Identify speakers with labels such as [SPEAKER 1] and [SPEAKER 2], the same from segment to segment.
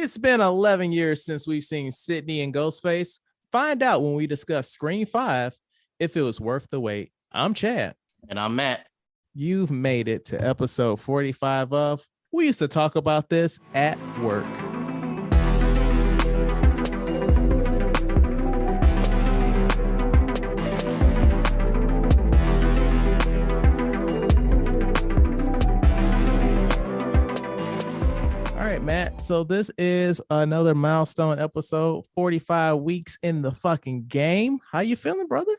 [SPEAKER 1] It's been 11 years since we've seen Sydney and Ghostface. Find out when we discuss Scream 5 if it was worth the wait. I'm Chad.
[SPEAKER 2] And I'm Matt.
[SPEAKER 1] You've made it to episode 45 of We Used to Talk About This at Work. All right, Matt. So this is another milestone episode, 45 weeks in the fucking game. How you feeling, brother?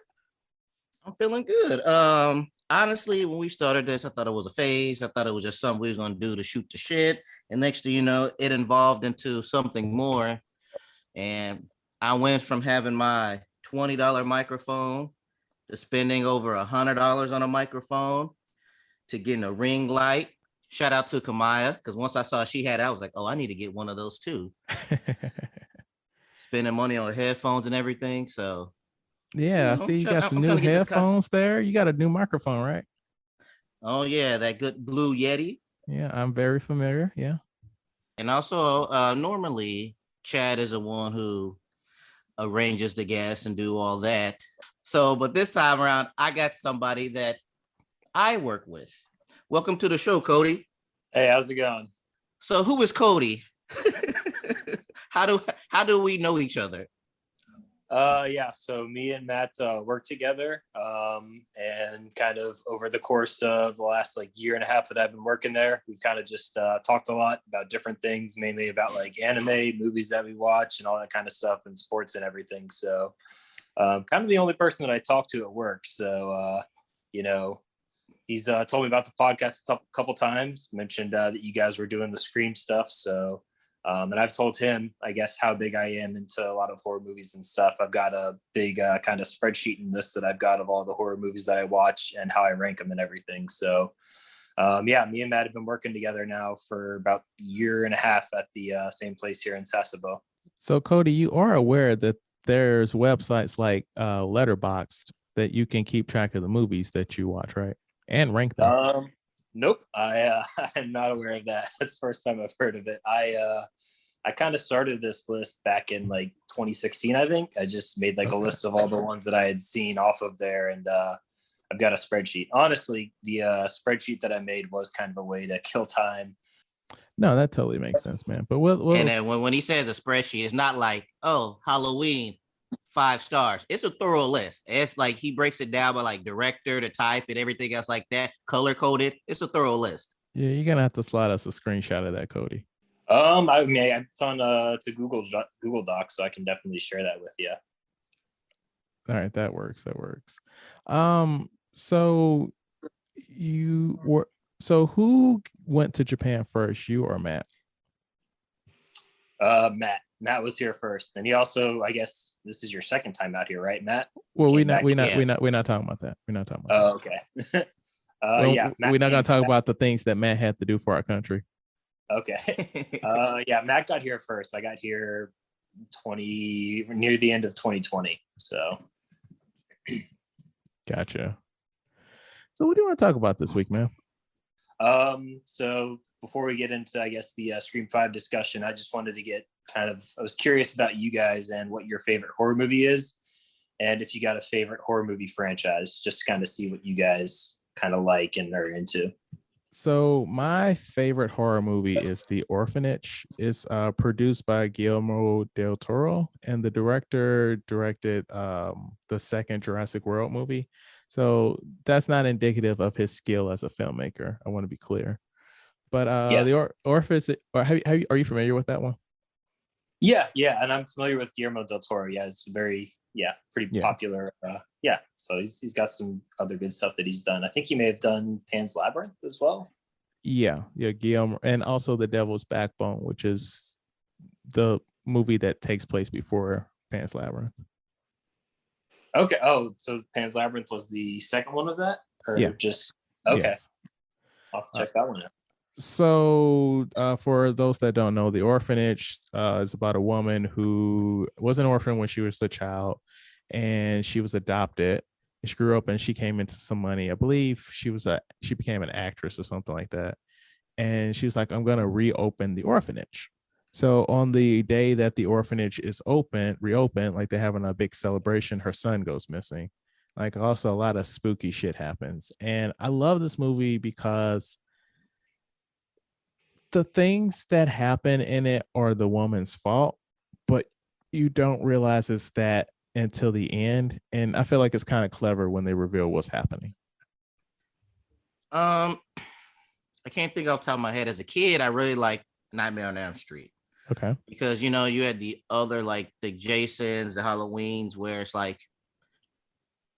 [SPEAKER 2] I'm feeling good. Honestly, when we started this, I thought it was a phase. I thought it was just something we was going to do to shoot the shit. And next thing you know, it evolved into something more. And I went from having my $20 microphone to spending over $100 on a microphone to getting a ring light. Shout out to Kamaya, because once I saw she had it, I was like, oh, I need to get one of those too. Spending money on headphones and everything. So
[SPEAKER 1] yeah, I see you got some new headphones there. You got a new microphone, right?
[SPEAKER 2] Oh, yeah, that good Blue Yeti.
[SPEAKER 1] Yeah, I'm very familiar. Yeah.
[SPEAKER 2] And also, normally, Chad is the one who arranges the guests and do all that. So, but this time around, I got somebody that I work with. Welcome to the show, Kody.
[SPEAKER 3] Hey, how's it going?
[SPEAKER 2] So, who is Kody? How do we know each other?
[SPEAKER 3] Yeah, so me and Matt work together, and kind of over the course of the last year and a half that I've been working there, we've kind of just talked a lot about different things, mainly about anime, movies that we watch, and all that kind of stuff, and sports and everything. So, kind of the only person that I talk to at work. So, he's told me about the podcast a couple times, mentioned that you guys were doing the Scream stuff. So. And I've told him, I guess, how big I am into a lot of horror movies and stuff. I've got a big kind of spreadsheet in this that I've got of all the horror movies that I watch and how I rank them and everything. So, yeah, me and Matt have been working together now for about a year and a half at the same place here in Sasebo.
[SPEAKER 1] So, Kody, you are aware that there's websites like Letterboxd that you can keep track of the movies that you watch, right? And rank them.
[SPEAKER 3] Nope, I'm not aware of that. That's the first time I've heard of it. I kind of started this list back in 2016, I think. I just made a list of all the ones that I had seen off of there, and I've got a spreadsheet. Honestly, the spreadsheet that I made was kind of a way to kill time.
[SPEAKER 1] No, that totally makes sense, man. But
[SPEAKER 2] and then when he says a spreadsheet, it's not like, oh, Halloween, 5 stars. It's a thorough list. It's he breaks it down by director, the type, and everything else like that, color coded. It's a thorough list.
[SPEAKER 1] Yeah, you're gonna have to slide us a screenshot of that, Kody.
[SPEAKER 3] I mean, it's on to Google Docs, so I can definitely share that with you.
[SPEAKER 1] All right, that works. So who went to Japan first, you or Matt?
[SPEAKER 3] Matt was here first, and he also, I guess, this is your second time out here, right, Matt?
[SPEAKER 1] Well, we're not talking about that. We're not talking about.
[SPEAKER 3] Oh, okay. Yeah,
[SPEAKER 1] we're not gonna talk about the things that Matt had to do for our country.
[SPEAKER 3] Okay. Yeah, Matt got here first. I got here near the end of 2020. So.
[SPEAKER 1] Gotcha. So, what do you want to talk about this week, man?
[SPEAKER 3] So before we get into, I guess, the Scream 5 discussion, I just wanted to get I was curious about you guys and what your favorite horror movie is, and if you got a favorite horror movie franchise, just to kind of see what you guys kind of like and are into.
[SPEAKER 1] So my favorite horror movie is The Orphanage. It's produced by Guillermo del Toro, and the director directed the second Jurassic World movie. So that's not indicative of his skill as a filmmaker. I want to be clear. But The Orphanage, are you familiar with that one?
[SPEAKER 3] Yeah, and I'm familiar with Guillermo del Toro. Yeah, it's pretty popular. So he's got some other good stuff that he's done. I think he may have done Pan's Labyrinth as well. Yeah,
[SPEAKER 1] Guillermo, and also The Devil's Backbone, which is the movie that takes place before Pan's Labyrinth.
[SPEAKER 3] Okay. Oh, so Pan's Labyrinth was the second one of that, or just okay? Yes. I'll have to check that one out.
[SPEAKER 1] So for those that don't know, The Orphanage is about a woman who was an orphan when she was a child, and she was adopted. She grew up and she came into some money. I believe she became an actress or something like that. And she was like, I'm going to reopen the orphanage. So on the day that the orphanage is reopened, like they're having a big celebration, her son goes missing. Like also a lot of spooky shit happens. And I love this movie because the things that happen in it are the woman's fault, but you don't realize it's that until the end. And I feel like it's kind of clever when they reveal what's happening.
[SPEAKER 2] I can't think off the top of my head. As a kid, I really liked Nightmare on Elm Street.
[SPEAKER 1] Okay.
[SPEAKER 2] Because you had the other like the Jasons, the Halloweens, where it's like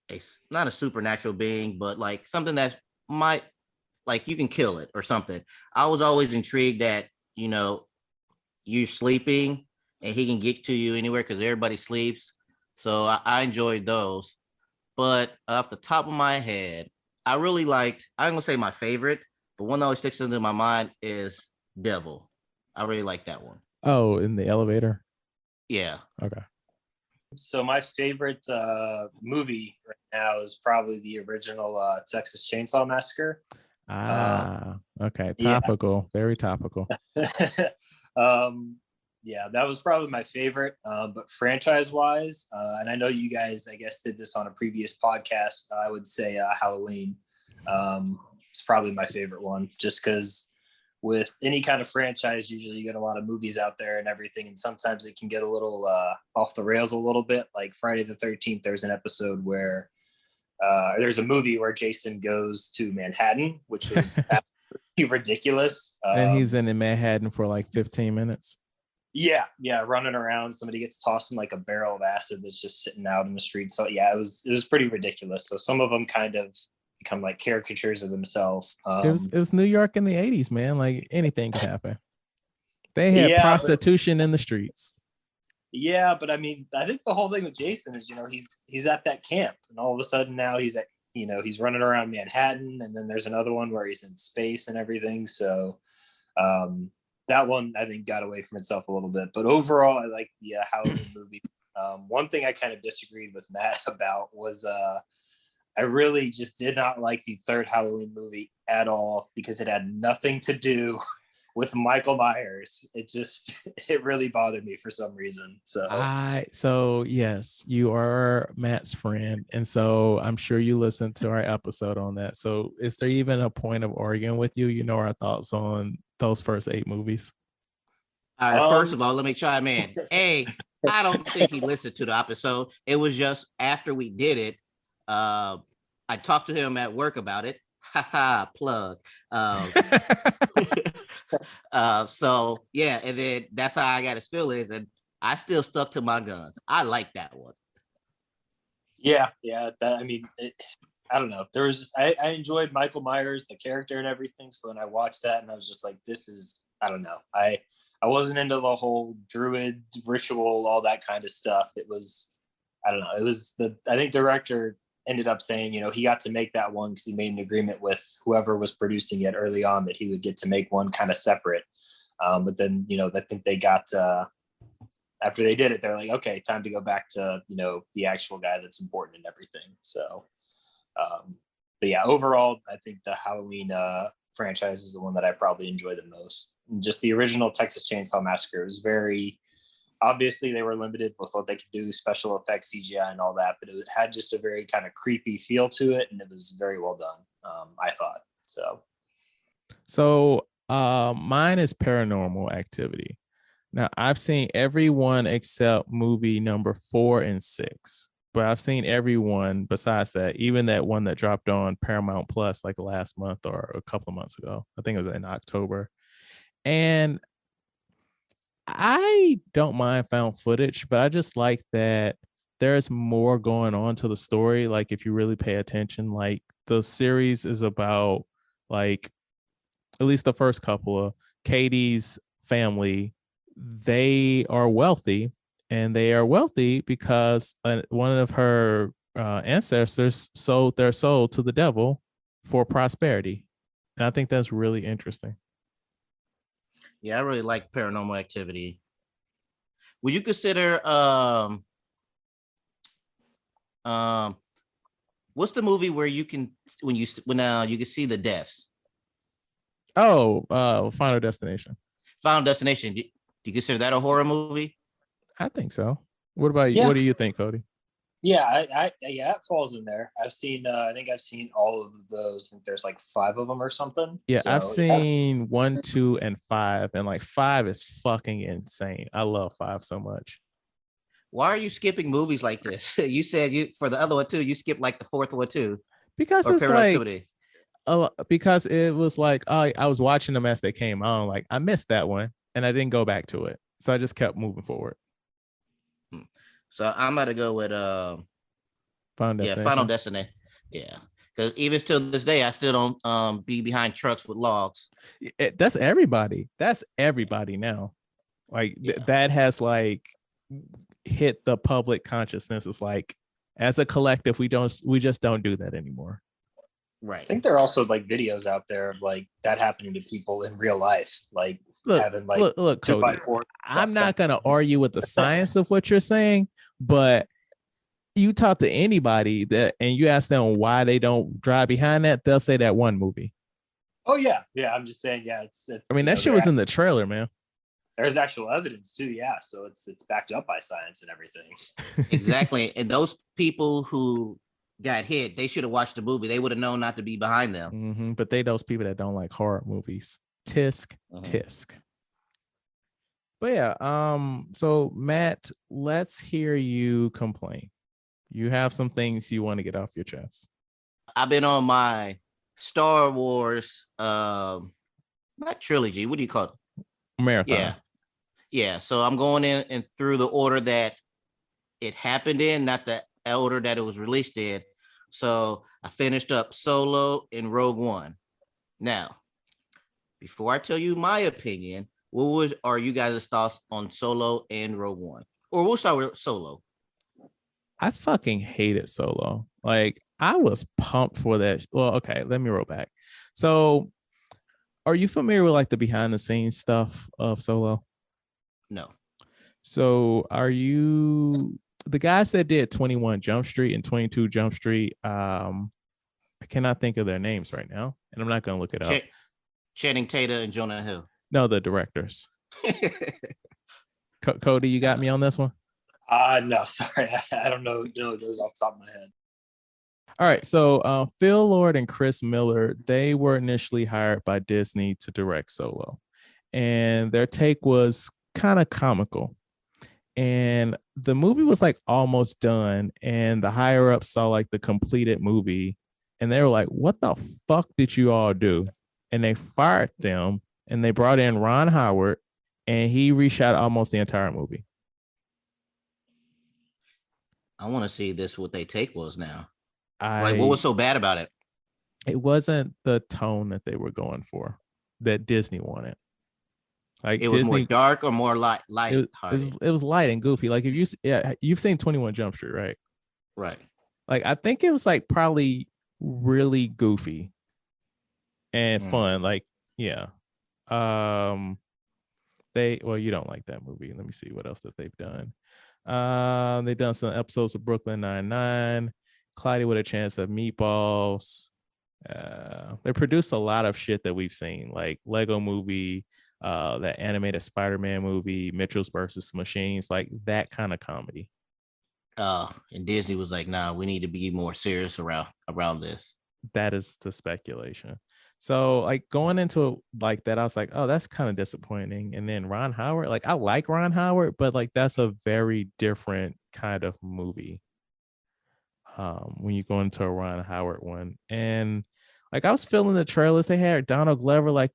[SPEAKER 2] it's not a supernatural being, but like something that might like you can kill it or something. I was always intrigued that you sleeping and he can get to you anywhere because everybody sleeps. So I enjoyed those. But off the top of my head, I really liked. I'm gonna say my favorite, but one that always sticks into my mind is Devil. I really like that one.
[SPEAKER 1] Oh, in the elevator.
[SPEAKER 2] Yeah.
[SPEAKER 1] Okay.
[SPEAKER 3] So my favorite movie right now is probably the original Texas Chainsaw Massacre.
[SPEAKER 1] Okay. Topical. Yeah. Very topical.
[SPEAKER 3] Yeah, that was probably my favorite. But franchise-wise, and I know you guys, I guess, did this on a previous podcast. I would say Halloween. It's probably my favorite one, just because with any kind of franchise, usually you get a lot of movies out there and everything, and sometimes it can get a little off the rails a little bit. Like Friday the 13th, there's an episode where there's a movie where Jason goes to Manhattan, which was absolutely ridiculous.
[SPEAKER 1] And he's in Manhattan for like 15 minutes.
[SPEAKER 3] Yeah, running around. Somebody gets tossed in like a barrel of acid that's just sitting out in the street. So yeah, it was pretty ridiculous. So some of them kind of become like caricatures of themselves.
[SPEAKER 1] It was New York in the 80s, man. Like anything could happen. They had prostitution in the streets.
[SPEAKER 3] Yeah, but I mean, I think the whole thing with Jason is, he's at that camp, and all of a sudden now he's at, he's running around Manhattan, and then there's another one where he's in space and everything. So that one I think got away from itself a little bit, but overall I like the Halloween movie. One thing I kind of disagreed with Matt about was I really just did not like the third Halloween movie at all because it had nothing to do with Michael Myers. It really bothered me for some reason. So
[SPEAKER 1] yes, you are Matt's friend, and so I'm sure you listened to our episode on that. So is there even a point of arguing with you? Our thoughts on those first 8 movies.
[SPEAKER 2] All right, first of all, let me chime in. I don't think he listened to the episode. It was just after we did it. I talked to him at work about it. Haha, plug. So yeah, and then that's how I got his feelings, and I still stuck to my guns. I like that one.
[SPEAKER 3] Yeah. I don't know. I enjoyed Michael Myers, the character and everything. So then I watched that and I was just like, I don't know. I wasn't into the whole druid ritual, all that kind of stuff. It was, I don't know. I think director ended up saying, he got to make that one because he made an agreement with whoever was producing it early on that he would get to make one kind of separate. But then, I think they got, after they did it, they're like, okay, time to go back to, the actual guy that's important and everything. So, but yeah, overall, I think the Halloween franchise is the one that I probably enjoy the most. And just the original Texas Chainsaw Massacre was very, obviously they were limited with what they could do, special effects, CGI and all that, but it had just a very kind of creepy feel to it. And it was very well done, I thought.
[SPEAKER 1] So mine is Paranormal Activity. Now I've seen every one except movie number 4 and 6. But I've seen everyone besides that, even that one that dropped on Paramount Plus like last month or a couple of months ago. I think it was in October. And I don't mind found footage, but I just like that there's more going on to the story. Like if you really pay attention, like the series is about like at least the first couple of Katie's family. They are wealthy. And they are wealthy because one of her ancestors sold their soul to the devil for prosperity. And I think that's really interesting.
[SPEAKER 2] Yeah, I really like Paranormal Activity. Would you consider what's the movie where you can you can see the deaths?
[SPEAKER 1] Oh, Final Destination.
[SPEAKER 2] Final Destination. Do you consider that a horror movie?
[SPEAKER 1] I think so. What about you?
[SPEAKER 3] Yeah.
[SPEAKER 1] What do you think, Kody?
[SPEAKER 3] Yeah, yeah, it falls in there. I've seen, I think I've seen all of those. I think there's like 5 of them or something.
[SPEAKER 1] Yeah,
[SPEAKER 3] So,
[SPEAKER 1] I've seen 1, 2, and 5, and like 5 is fucking insane. I love 5 so much.
[SPEAKER 2] Why are you skipping movies like this? You said you for the other one too. You skipped like the fourth one too,
[SPEAKER 1] Because
[SPEAKER 2] or
[SPEAKER 1] it's
[SPEAKER 2] Paranormal
[SPEAKER 1] like
[SPEAKER 2] Activity.
[SPEAKER 1] because it was like I was watching them as they came on. Like I missed that one, and I didn't go back to it, so I just kept moving forward.
[SPEAKER 2] So I'm about to go with
[SPEAKER 1] Final Destination.
[SPEAKER 2] Final Destination. Yeah, because even still this day, I still don't be behind trucks with logs.
[SPEAKER 1] That's everybody. That's everybody now. Like that has like hit the public consciousness. It's like as a collective, we just don't do that anymore.
[SPEAKER 2] Right.
[SPEAKER 3] I think there are also like videos out there of like that happening to people in real life, like having like
[SPEAKER 1] look, Kody.
[SPEAKER 3] 2x4.
[SPEAKER 1] I'm not gonna argue with the science of what you're saying, but you talk to anybody that and you ask them why they don't drive behind that, they'll say that one movie.
[SPEAKER 3] Oh yeah, I'm just saying, it's
[SPEAKER 1] I mean, that shit was in the trailer, man.
[SPEAKER 3] There's actual evidence too, so it's backed up by science and everything.
[SPEAKER 2] Exactly. And those people who got hit, they should have watched the movie. They would have known not to be behind them.
[SPEAKER 1] Mm-hmm. But those people that don't like horror movies. Tisk. But yeah, so Matt, let's hear you complain. You have some things you want to get off your chest.
[SPEAKER 2] I've been on my Star Wars not trilogy. What do you call it?
[SPEAKER 1] Marathon.
[SPEAKER 2] Yeah. So I'm going in and through the order that it happened in, not the order that it was released in. So I finished up Solo and Rogue One. Now, before I tell you my opinion, are you guys' thoughts on Solo and Rogue One? Or we'll start with Solo.
[SPEAKER 1] I fucking hated Solo. Like I was pumped for that. Well, okay, let me roll back. So are you familiar with like the behind the scenes stuff of Solo?
[SPEAKER 2] No.
[SPEAKER 1] So are you the guys that did 21 Jump Street and 22 Jump Street? I cannot think of their names right now, and I'm not gonna look it up.
[SPEAKER 2] Channing Tatum and Jonah Hill.
[SPEAKER 1] No, the directors. Kody, you got me on this one?
[SPEAKER 3] No, sorry. I don't know those off the top of my head.
[SPEAKER 1] All right. So Phil Lord and Chris Miller, they were initially hired by Disney to direct Solo. And their take was kind of comical. And the movie was like almost done. And the higher ups saw like the completed movie. And they were like, what the fuck did you all do? And they fired them. And they brought in Ron Howard. And he reshot almost the entire movie.
[SPEAKER 2] I want to see what they take was now.
[SPEAKER 1] What
[SPEAKER 2] was so bad about it?
[SPEAKER 1] It wasn't the tone that they were going for, that Disney wanted. Like
[SPEAKER 2] it was
[SPEAKER 1] Disney,
[SPEAKER 2] more dark or more light.
[SPEAKER 1] It was light and goofy. Like if you've seen 21 Jump Street, right?
[SPEAKER 2] Right.
[SPEAKER 1] Like I think it was like probably really goofy and fun. Like yeah. You don't like that movie. Let me see what else that they've done. They've done some episodes of Brooklyn Nine-Nine, Cloudy with a Chance of Meatballs. They produced a lot of shit that we've seen, like Lego Movie, that animated Spider-Man movie, Mitchell's versus Machines, like that kind of comedy.
[SPEAKER 2] And Disney was like, nah, we need to be more serious around this.
[SPEAKER 1] That is the speculation. So like going into it like that, I was like, oh, that's kind of disappointing. And then Ron Howard, like I like Ron Howard, but like that's a very different kind of movie. When you go into a Ron Howard one. And like I was feeling the trailers, they had Donald Glover, like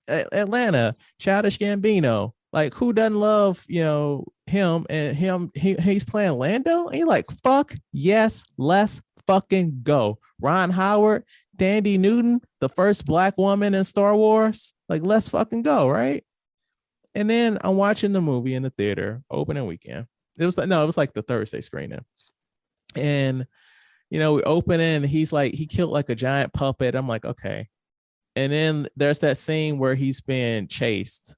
[SPEAKER 1] Atlanta, Childish Gambino. Like who doesn't love, him and he's playing Lando? And you're like, fuck yes, let's fucking go. Ron Howard, Tandy Newton, the first black woman in Star Wars. Like, let's fucking go, right? And then I'm watching the movie in the theater, opening weekend. It was like the Thursday screening. And, we open in, he's like, he killed like a giant puppet. I'm like, okay. And then there's that scene where he's being chased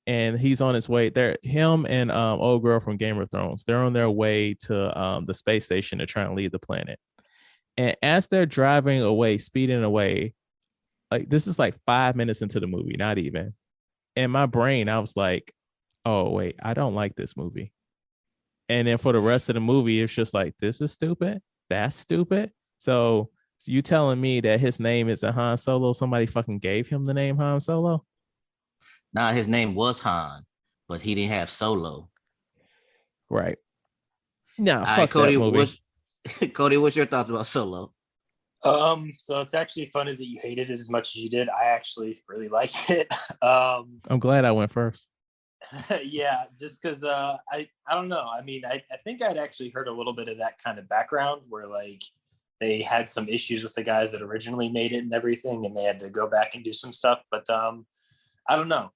[SPEAKER 1] and he's on his way there. Him and old girl from Game of Thrones, they're on their way to the space station to try and leave the planet. And as they're driving away, speeding away, like this is like 5 minutes into the movie, not even. In my brain, I was like, oh wait, I don't like this movie. And then for the rest of the movie, it's just like, this is stupid. That's stupid. So you telling me that his name is a Han Solo? Somebody fucking gave him the name Han Solo?
[SPEAKER 2] Nah, his name was Han, but he didn't have Solo.
[SPEAKER 1] Right. Nah,
[SPEAKER 2] All right,
[SPEAKER 1] fuck that
[SPEAKER 2] Cody,
[SPEAKER 1] movie.
[SPEAKER 2] Cody, what's your thoughts about Solo?
[SPEAKER 3] So it's actually funny that you hated it as much as you did. I actually really liked it.
[SPEAKER 1] I'm glad I went first.
[SPEAKER 3] Yeah, just because I don't know. I mean, I think I'd actually heard a little bit of that kind of background where like they had some issues with the guys that originally made it and everything, and they had to go back and do some stuff. But I don't know.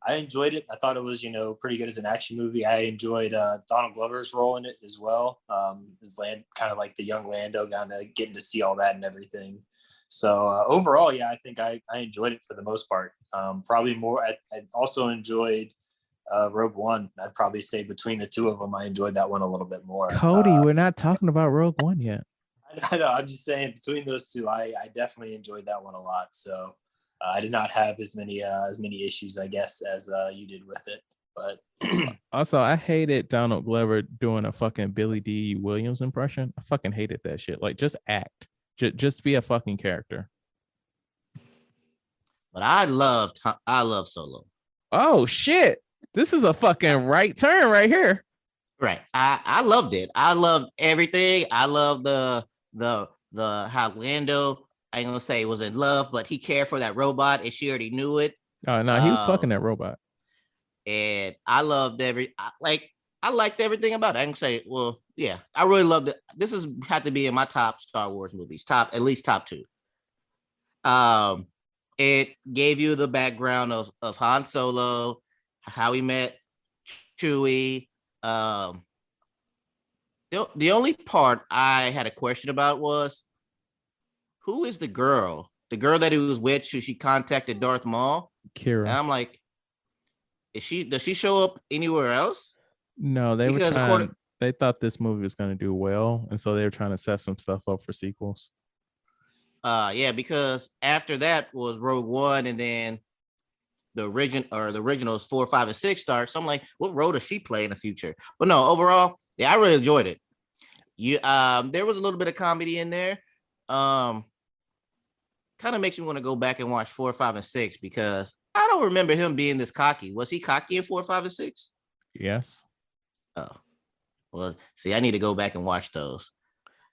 [SPEAKER 3] I enjoyed it. I thought it was, pretty good as an action movie. I enjoyed Donald Glover's role in it as well. As kind of like the young Lando, kind of getting to see all that and everything. So overall, yeah, I think I enjoyed it for the most part. Probably more. I also enjoyed Rogue One. I'd probably say between the two of them, I enjoyed that one a little bit more.
[SPEAKER 1] Cody, we're not talking about Rogue One yet.
[SPEAKER 3] I know. I'm just saying between those two, I definitely enjoyed that one a lot. So I did not have as many issues, I guess, as you did with it. But
[SPEAKER 1] also, I hated Donald Glover doing a fucking Billy D. Williams impression. I fucking hated that shit. Like, just act. Just be a fucking character.
[SPEAKER 2] But I love Solo.
[SPEAKER 1] Oh shit! This is a fucking right turn right here.
[SPEAKER 2] Right. I loved it. I loved everything. I loved the how Lando, I ain't gonna say was in love, but he cared for that robot and she already knew it.
[SPEAKER 1] Oh no, he was fucking that robot.
[SPEAKER 2] And I loved I liked everything about it. I can say, well, yeah, I really loved it. This has had to be in my top Star Wars movies, at least top 2. It gave you the background of Han Solo, how he met Chewie. The only part I had a question about was, who is the girl? The girl that he was with, she contacted Darth Maul.
[SPEAKER 1] Kira.
[SPEAKER 2] And I'm like, does she show up anywhere else?
[SPEAKER 1] No, they thought this movie was going to do well, and so they were trying to set some stuff up for sequels.
[SPEAKER 2] Yeah, because after that was Rogue One, and then the originals 4, 5, and 6 start. So I'm like, what role does she play in the future? But no, overall, yeah, I really enjoyed it. There was a little bit of comedy in there. Kind of makes me want to go back and watch 4, 5, and 6 because I don't remember him being this cocky. Was he cocky in 4, 5, and 6?
[SPEAKER 1] Yes.
[SPEAKER 2] Oh, well, see, I need to go back and watch those.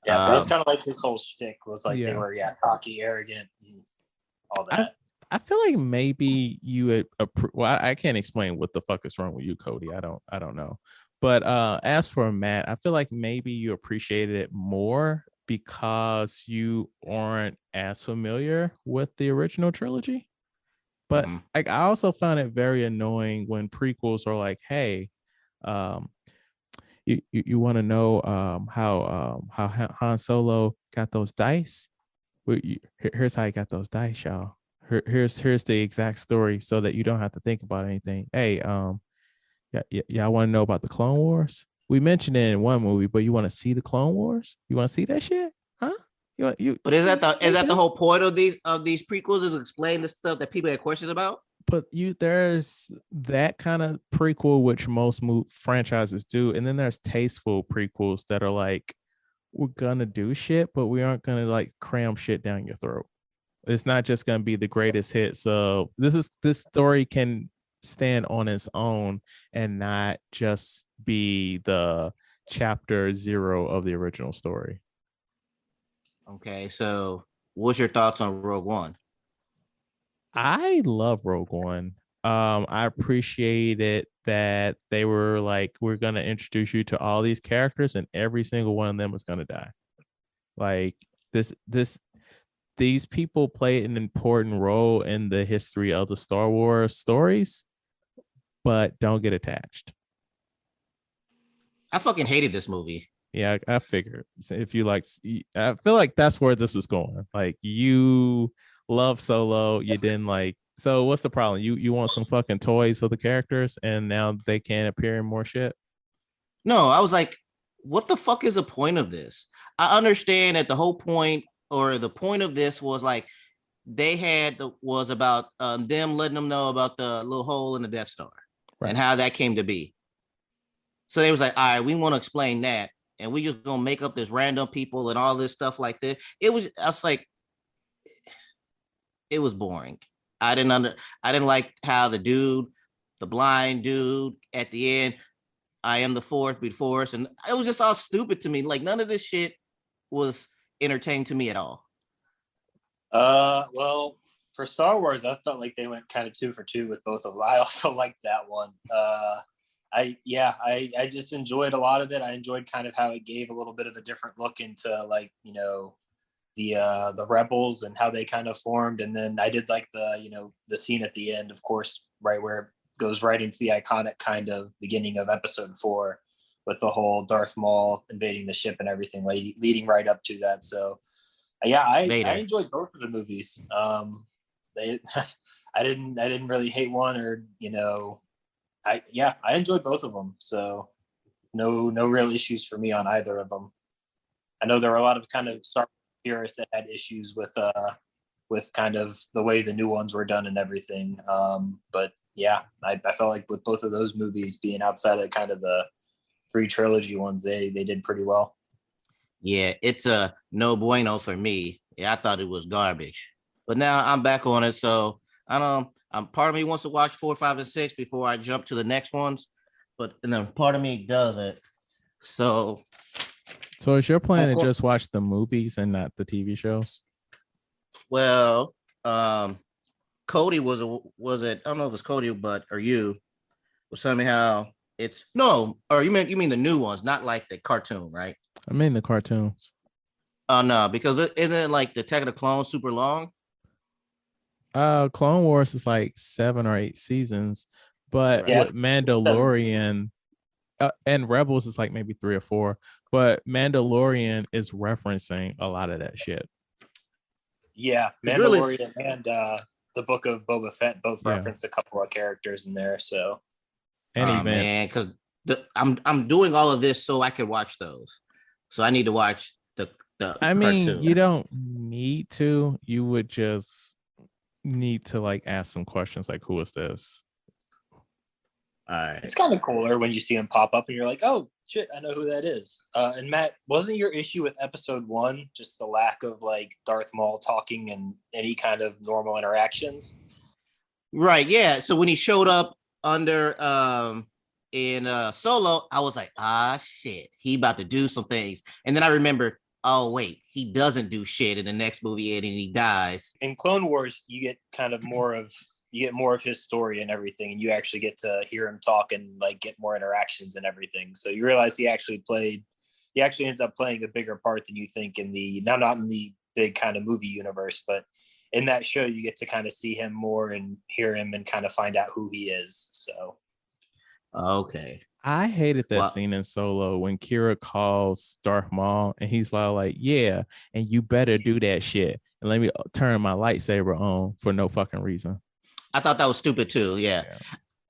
[SPEAKER 3] Yeah, that was kind of like his whole shtick was like they were cocky, arrogant, and all that.
[SPEAKER 1] I feel like maybe you would. Well, I can't explain what the fuck is wrong with you, Cody. I don't know. But as for Matt, I feel like maybe you appreciated it more because you aren't as familiar with the original trilogy. But I also found it very annoying when prequels are like, "Hey, you want to know how Han Solo got those dice? Here's how he got those dice, y'all. Here's the exact story so that you don't have to think about anything. Hey, y'all want to know about the Clone Wars? We mentioned it in one movie, but you want to see the Clone Wars? You want to see that shit? Huh?
[SPEAKER 2] But is that the whole point of these prequels, is explain the stuff that people had questions about?
[SPEAKER 1] But there's that kind of prequel which most franchises do, and then there's tasteful prequels that are like, we're gonna do shit, but we aren't gonna like cram shit down your throat. It's not just gonna be the greatest hit. So this story can stand on its own and not just be the chapter 0 of the original story.
[SPEAKER 2] Okay, so what's your thoughts on Rogue One?
[SPEAKER 1] I love Rogue One. I appreciated that they were like, we're gonna introduce you to all these characters, and every single one of them is gonna die. Like these people play an important role in the history of the Star Wars stories, but don't get attached.
[SPEAKER 2] I fucking hated this movie.
[SPEAKER 1] Yeah, I figured. If you like, I feel like that's where this is going. Like, you love Solo, you didn't like. So what's the problem? You want some fucking toys of the characters, and now they can't appear in more shit?
[SPEAKER 2] No, I was like, what the fuck is the point of this? I understand that the whole point, or the point of this, was like was about them letting them know about the little hole in the Death Star.
[SPEAKER 1] Right.
[SPEAKER 2] and how that came to be. So they was like, all right, we want to explain that. And we just gonna make up this random people and all this stuff like this. I was like, it was boring. I didn't like how the blind dude at the end, I am the fourth before us. And it was just all stupid to me. Like none of this shit was entertaining to me at all.
[SPEAKER 3] Well, for Star Wars, I felt like they went kind of 2 for 2 with both of them. I also liked that one. I just enjoyed a lot of it. I enjoyed kind of how it gave a little bit of a different look into like, you know, the rebels and how they kind of formed. And then I did like the scene at the end, of course, right where it goes right into the iconic kind of beginning of episode 4 with the whole Darth Maul invading the ship and everything leading right up to that. So yeah, I enjoyed both of the movies. They I didn't really hate one, or I enjoyed both of them. So no real issues for me on either of them. I know there were a lot of kind of Star Wars purists that had issues with kind of the way the new ones were done and everything. But yeah, I felt like with both of those movies being outside of kind of the 3 trilogy ones, they did pretty well.
[SPEAKER 2] Yeah, it's a no bueno for me. Yeah, I thought it was garbage, but now I'm back on it. So I don't. Part of me wants to watch 4, 5, and 6 before I jump to the next ones, but then part of me doesn't. So
[SPEAKER 1] is your plan to just watch the movies and not the TV shows?
[SPEAKER 2] Well, Kody was it? I don't know if it's Kody, or you was telling me how it's no, or you mean the new ones, not like the cartoon, right?
[SPEAKER 1] I mean the cartoons.
[SPEAKER 2] Oh no, because isn't it like the Attack of the Clones super long?
[SPEAKER 1] Clone Wars is like 7 or 8 seasons, but with Mandalorian and Rebels is like maybe 3 or 4. But Mandalorian is referencing a lot of that shit.
[SPEAKER 3] Yeah, Mandalorian and the Book of Boba Fett both reference a couple of characters in there. So,
[SPEAKER 1] and events.
[SPEAKER 2] Man, because I'm doing all of this so I can watch those. So I need to watch the
[SPEAKER 1] I mean, cartoon. You don't need to. You would just need to like ask some questions like, who is this?
[SPEAKER 2] All right.
[SPEAKER 3] It's kind of cooler when you see him pop up and you're like, oh shit, I know who that is. And Matt, wasn't your issue with episode 1 just the lack of like Darth Maul talking and any kind of normal interactions?
[SPEAKER 2] Right, yeah. So when he showed up under in Solo, I was like, shit, he about to do some things. And then I remember, oh wait, he doesn't do shit in the next movie and he dies.
[SPEAKER 3] In Clone Wars, you get kind of more of his story and everything, and you actually get to hear him talk and like get more interactions and everything. So you realize he actually ends up playing a bigger part than you think in the not in the big kind of movie universe, but in that show you get to kind of see him more and hear him and kind of find out who he is. So
[SPEAKER 2] okay.
[SPEAKER 1] I hated that scene in Solo when Kira calls Darth Maul and he's like, yeah, and you better do that shit and let me turn my lightsaber on for no fucking reason.
[SPEAKER 2] I thought that was stupid too. Yeah.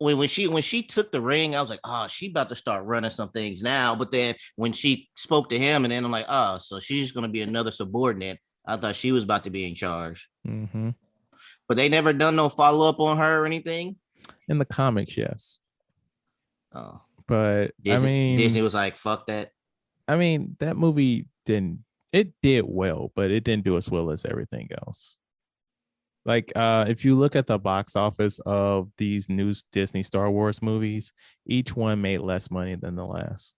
[SPEAKER 2] When she took the ring, I was like, oh, she about to start running some things now. But then when she spoke to him, and then I'm like, oh, so she's gonna be another subordinate. I thought she was about to be in charge.
[SPEAKER 1] Mm-hmm.
[SPEAKER 2] But they never done no follow up on her or anything.
[SPEAKER 1] In the comics, yes.
[SPEAKER 2] Oh,
[SPEAKER 1] but
[SPEAKER 2] Disney was like, fuck that.
[SPEAKER 1] I mean, that movie did well, but it didn't do as well as everything else. Like, if you look at the box office of these new Disney Star Wars movies, each one made less money than the last.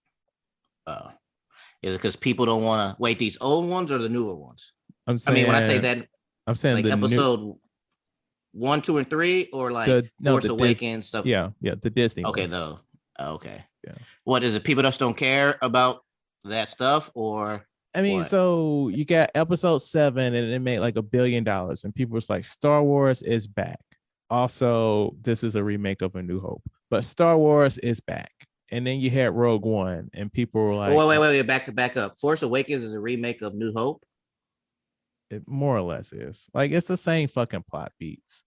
[SPEAKER 2] Oh, is it because people don't want to wait? These old ones or the newer ones?
[SPEAKER 1] I'm saying,
[SPEAKER 2] when I say that,
[SPEAKER 1] I'm saying
[SPEAKER 2] like
[SPEAKER 1] the
[SPEAKER 2] episode 1, 2, and 3, or like Force Awakens stuff.
[SPEAKER 1] Yeah, the Disney.
[SPEAKER 2] Okay,
[SPEAKER 1] ones.
[SPEAKER 2] though. Okay.
[SPEAKER 1] Yeah.
[SPEAKER 2] What is it? People just don't care about that stuff, or
[SPEAKER 1] I mean, so you got episode 7 and it made like $1 billion, and people was like, Star Wars is back. Also, this is a remake of A New Hope, but Star Wars is back. And then you had Rogue One, and people were like,
[SPEAKER 2] wait, back up. Force Awakens is a remake of New Hope.
[SPEAKER 1] It more or less is. Like, it's the same fucking plot beats.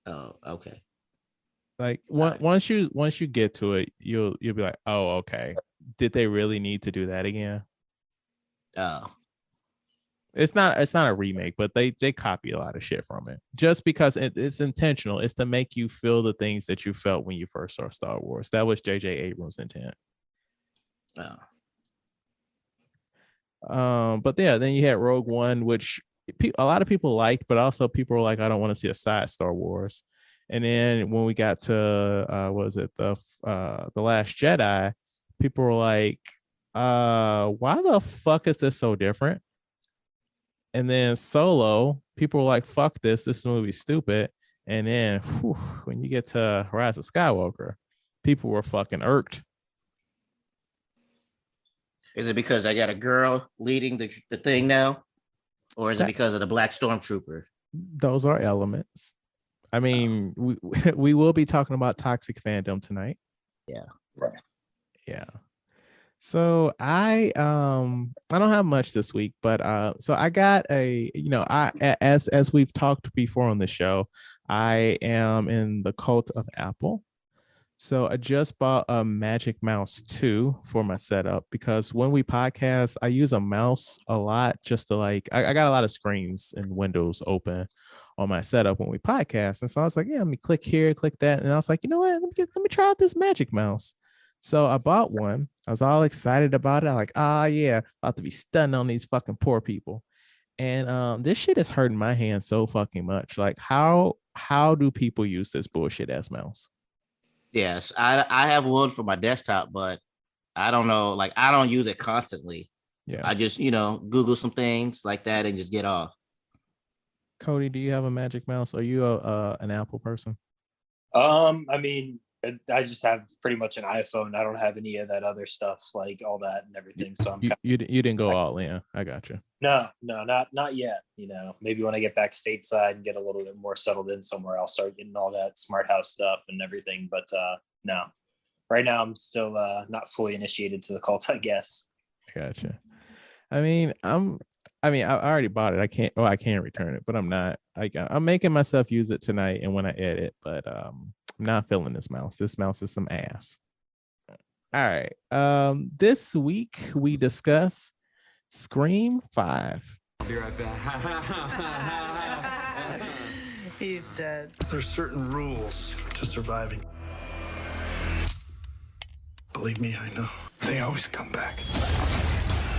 [SPEAKER 2] Oh, okay.
[SPEAKER 1] Like once you get to it, you'll be like, oh, okay. Did they really need to do that again?
[SPEAKER 2] Oh.
[SPEAKER 1] It's not a remake, but they copy a lot of shit from it just because it's intentional. It's to make you feel the things that you felt when you first saw Star Wars. That was J.J. Abrams' intent.
[SPEAKER 2] Oh.
[SPEAKER 1] But yeah, then you had Rogue One, which a lot of people liked, but also people were like, I don't want to see a side Star Wars. And then when we got to what was it, the Last Jedi, people were like, why the fuck is this so different? And then Solo, people were like, fuck this movie's stupid. And then when you get to Rise of Skywalker, people were fucking irked.
[SPEAKER 2] Is it because I got a girl leading the thing now? Or is it because of the black stormtrooper?
[SPEAKER 1] Those are elements. I mean, we will be talking about toxic fandom tonight.
[SPEAKER 2] Yeah.
[SPEAKER 3] Right.
[SPEAKER 1] Yeah. So I don't have much this week, but so I got as we've talked before on the show, I am in the cult of Apple. So I just bought a Magic Mouse 2 for my setup because when we podcast, I use a mouse a lot just to I got a lot of screens and windows open on my setup when we podcast. And so I was like, yeah, let me click here, click that. And I was like, you know what? Let me try out this Magic Mouse. So I bought one. I was all excited about it. I'm like, yeah, about to be stunning on these fucking poor people. And this shit is hurting my hand so fucking much. Like, how do people use this bullshit ass mouse?
[SPEAKER 2] Yes, I have one for my desktop, but I don't know. Like, I don't use it constantly.
[SPEAKER 1] Yeah.
[SPEAKER 2] I just, Google some things like that and just get off.
[SPEAKER 1] Kody, do you have a Magic Mouse? Are you an Apple person?
[SPEAKER 3] I mean, I just have pretty much an iPhone. I don't have any of that other stuff, like all that and everything. So
[SPEAKER 1] you didn't go all in. I got you.
[SPEAKER 3] No, not yet. Maybe when I get back stateside and get a little bit more settled in somewhere, I'll start getting all that smart house stuff and everything. But no, right now I'm still not fully initiated to the cult, I guess.
[SPEAKER 1] Gotcha. I already bought it. I can't return it, but I'm not. I'm making myself use it tonight and when I edit, but I'm not feeling this mouse. This mouse is some ass. All right. This week we discuss Scream 5.
[SPEAKER 4] I'll be right back.
[SPEAKER 5] He's dead.
[SPEAKER 6] There's certain rules to surviving. Believe me, I know. They always come back.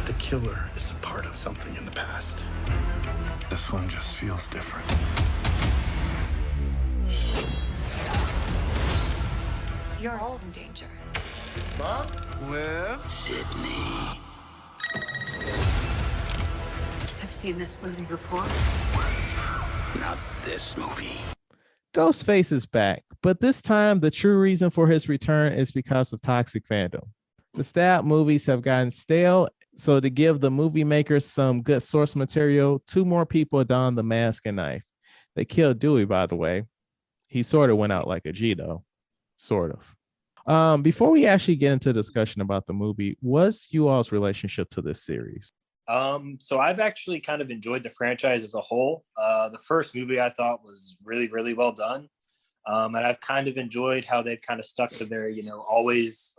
[SPEAKER 6] The killer is a part of something in the past. This one just feels different.
[SPEAKER 5] You're all in danger.
[SPEAKER 4] Mom? With
[SPEAKER 5] Sydney. I've seen this movie before.
[SPEAKER 4] not this movie.
[SPEAKER 1] Ghostface is back, but this time the true reason for his return is because of toxic fandom. The stab movies have gotten stale, so to give the movie makers some good source material, 2 more people don the mask and knife. They killed Dewey, by the way. He sort of went out like a G, though. Sort of. Before we actually get into discussion about the movie, what's you all's relationship to this series?
[SPEAKER 3] So I've actually kind of enjoyed the franchise as a whole. The first movie I thought was really, really well done. And I've kind of enjoyed how they've kind of stuck to their, always,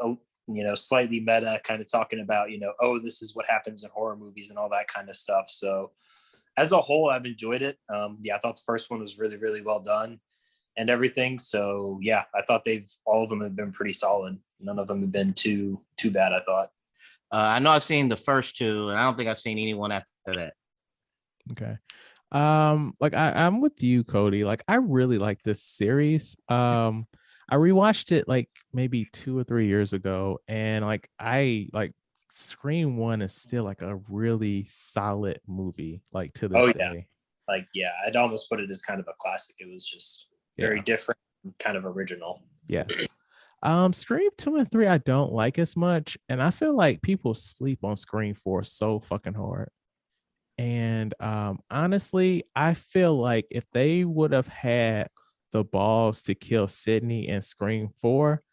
[SPEAKER 3] slightly meta kind of talking about, oh, this is what happens in horror movies and all that kind of stuff. So as a whole, I've enjoyed it. I thought the first one was really, really well done and everything. So yeah, I thought all of them have been pretty solid. None of them have been too bad, I thought.
[SPEAKER 2] I know I've seen the first 2, and I don't think I've seen anyone after that.
[SPEAKER 1] Okay. I'm with you, Kody. Like, I really like this series. I rewatched it like maybe 2 or 3 years ago, and Scream 1 is still like a really solid movie, like to this day.
[SPEAKER 3] I'd almost put it as kind of a classic. It was just very different, kind of original.
[SPEAKER 1] Yes. Scream 2 and 3 I don't like as much, and I feel like people sleep on Scream 4 so fucking hard. And honestly, I feel like if they would have had the balls to kill Sydney in Scream 4,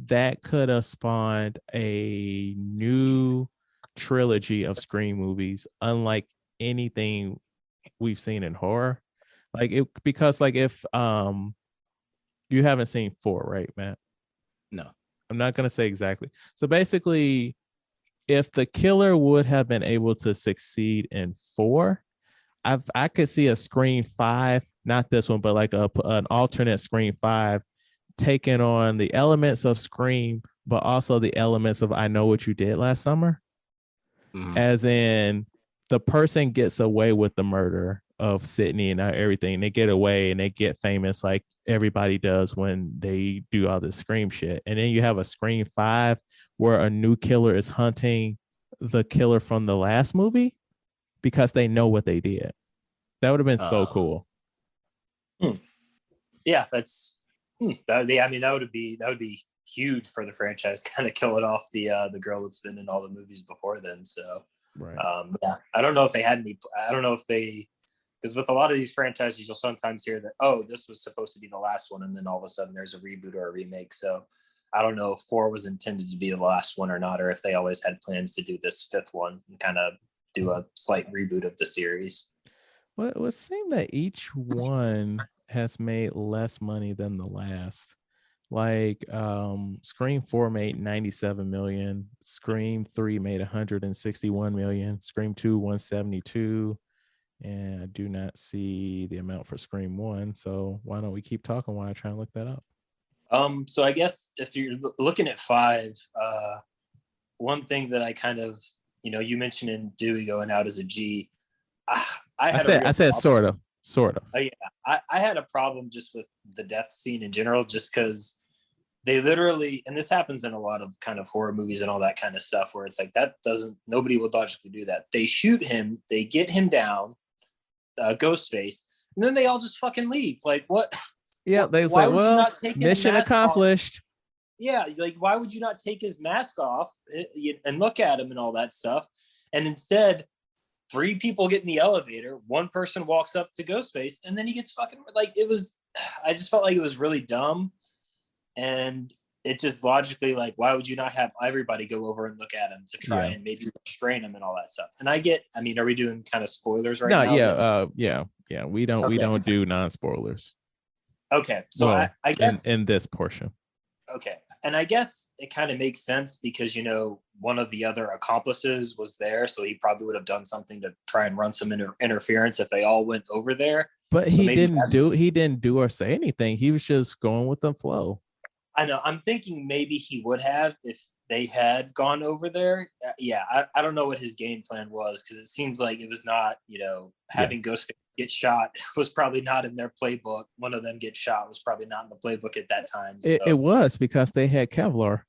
[SPEAKER 1] that could have spawned a new trilogy of Scream movies, unlike anything we've seen in horror. Because if you haven't seen 4, right, Matt?
[SPEAKER 2] No.
[SPEAKER 1] I'm not going to say exactly. So basically, if the killer would have been able to succeed in 4, I could see a Scream 5, not this one, but like an alternate Scream 5 taking on the elements of Scream, but also the elements of I Know What You Did Last Summer. As in, the person gets away with the murder of Sydney and everything. They get away and they get famous like everybody does when they do all this Scream shit. And then you have a Scream 5 where a new killer is hunting the killer from the last movie because they know what they did. That would have been so cool.
[SPEAKER 3] Yeah, that's I mean, that would be huge for the franchise, kind of kill it off the girl that's been in all the movies before then. So
[SPEAKER 1] right.
[SPEAKER 3] Yeah, I don't know if they had any. I don't know if they, because with a lot of these franchises, you'll sometimes hear that, oh, this was supposed to be the last one, and then all of a sudden there's a reboot or a remake. So I don't know if 4 was intended to be the last one or not, or if they always had plans to do this 5th one and kind of do a slight reboot of the series.
[SPEAKER 1] Well, it would seem that each one has made less money than the last. Like Scream 4 made 97 million, Scream 3 made 161 million, Scream 2 172, and I do not see the amount for Scream 1. So why don't we keep talking while I try and look that up?
[SPEAKER 3] So I guess if you're looking at 5, one thing that I kind of, you mentioned in Dewey going out as a G, I said
[SPEAKER 1] sort of.
[SPEAKER 3] Yeah, I had a problem just with the death scene in general, just because they literally, and this happens in a lot of kind of horror movies and all that kind of stuff, where it's like nobody would logically do that. They shoot him, they get him down, Ghostface, and then they all just fucking leave. Like, what?
[SPEAKER 1] Yeah, they was like, well, mission accomplished.
[SPEAKER 3] Yeah, like, why would you not take his mask off and look at him and all that stuff? And instead, 3 people get in the elevator, 1 person walks up to Ghostface, and then he gets fucking, like, I just felt like it was really dumb. And it just logically, like, why would you not have everybody go over and look at him to try and maybe restrain him and all that stuff? And I mean, are we doing kind of spoilers right now?
[SPEAKER 1] Yeah. We don't do non-spoilers.
[SPEAKER 3] Okay. So I guess
[SPEAKER 1] in this portion.
[SPEAKER 3] Okay. And I guess it kind of makes sense because, one of the other accomplices was there. So he probably would have done something to try and run some interference if they all went over there.
[SPEAKER 1] But he didn't do or say anything. He was just going with the flow.
[SPEAKER 3] I know. I'm thinking maybe he would have if they had gone over there. Yeah. I don't know what his game plan was, because it seems like it was not, having Ghostface get shot was probably not in their playbook. One of them get shot was probably not in the playbook at that time. So.
[SPEAKER 1] It was because they had Kevlar.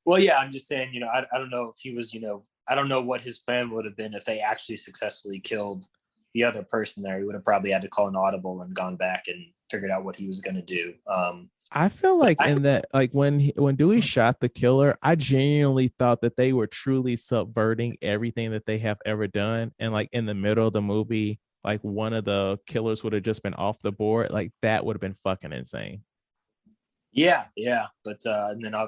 [SPEAKER 3] Well, yeah, I'm just saying, I don't know if he was, I don't know what his plan would have been if they actually successfully killed the other person there. He would have probably had to call an audible and gone back and figured out what he was going to do.
[SPEAKER 1] I feel like when Dewey shot the killer, I genuinely thought that they were truly subverting everything that they have ever done. And like in the middle of the movie, like one of the killers would have just been off the board. Like that would have been fucking insane.
[SPEAKER 3] Yeah. But and then I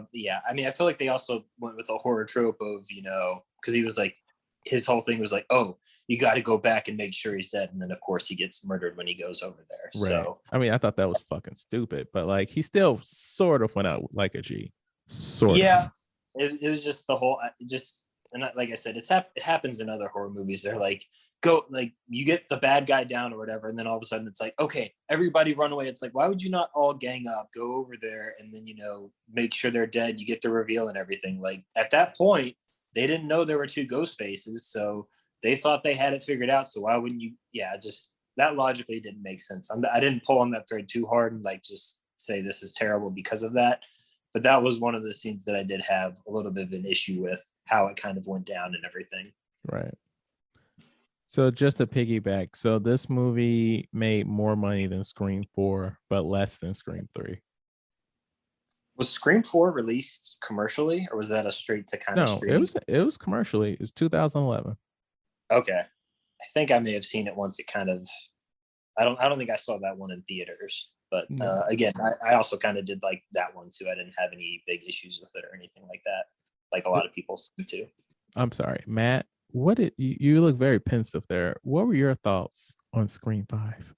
[SPEAKER 3] mean, I feel like they also went with a horror trope of, because he was like, his whole thing was like, oh, you got to go back and make sure he's dead. And then of course he gets murdered when he goes over there. Right. So
[SPEAKER 1] I mean, I thought that was fucking stupid, but like he still sort of went out like a G. Sort of.
[SPEAKER 3] Yeah. It was just the whole, and like I said, it happens in other horror movies. They're like, go, like, you get the bad guy down or whatever, and then all of a sudden it's like, okay, everybody run away. It's like, why would you not all gang up, go over there, and then make sure they're dead? You get the reveal and everything. Like at that point, they didn't know there were 2 ghost faces, so they thought they had it figured out. So why wouldn't you? Yeah, just that logically didn't make sense. I didn't pull on that thread too hard and like just say this is terrible because of that. But that was one of the scenes that I did have a little bit of an issue with, how it kind of went down and everything.
[SPEAKER 1] Right. So just to piggyback, so this movie made more money than Scream 4, but less than Scream 3.
[SPEAKER 3] Was Scream 4 released commercially, or was that a straight to kind of stream?
[SPEAKER 1] It was commercially. It was 2011.
[SPEAKER 3] Okay. I think I may have seen it once. It kind of, I don't think I saw that one in theaters. But again, I also kind of did like that one too. I didn't have any big issues with it or anything like that, like a lot of people seem to.
[SPEAKER 1] I'm sorry, Matt. What did you look very pensive there? What were your thoughts on Scream 5?